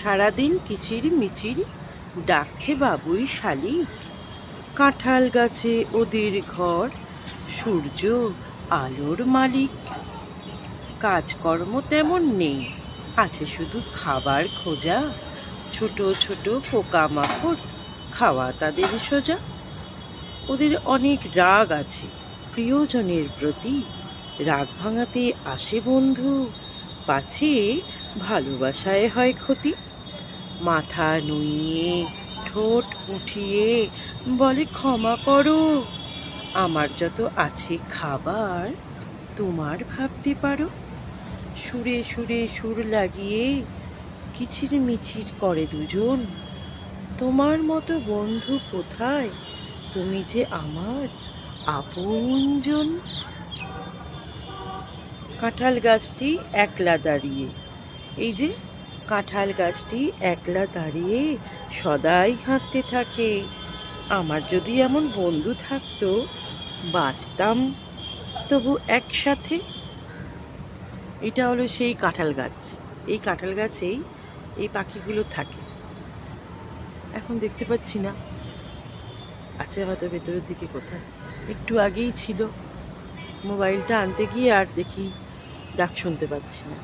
সারাদিন কিচির মিচির ডাকছে বাবুই শালিক। কাঁঠাল গাছে ওদের ঘর, সূর্য আলোর মালিক। কাজকর্ম তেমন নেই, আছে শুধু খাবার খোঁজা। ছোট ছোট পোকামাকড় খাওয়া তাদের সোজা। ওদের অনেক রাগ আছে প্রিয়জনের প্রতি, রাগ ভাঙাতে আসে বন্ধু, পাছে ভালোবাসায় হয় ক্ষতি। মাথা নুইয়ে ঠোঁট উঠিয়ে বলে ক্ষমা করো, আমার যত আছে খাবার তোমার ভাবতে পারো। সুরে সুরে সুর লাগিয়ে কিচির মিচির করে দুজন, তোমার মতো বন্ধু কোথায়, তুমি যে আমার আপনজন। কাঁঠাল গাছটি একলা দাঁড়িয়ে, এই যে কাঁঠাল গাছটি একলা দাঁড়িয়ে সদাই হাসতে থাকে। আমার যদি এমন বন্ধু থাকতো, বাঁচতাম তবু একসাথে। এটা হলো সেই কাঁঠাল গাছ। এই কাঁঠাল গাছেই এই পাখিগুলো থাকে। এখন দেখতে পাচ্ছি না, আছে হয়তো ভেতরের দিকে কোথায়। একটু আগেই ছিল, মোবাইলটা আনতে গিয়ে আর দেখি ডাক শুনতে পাচ্ছি না।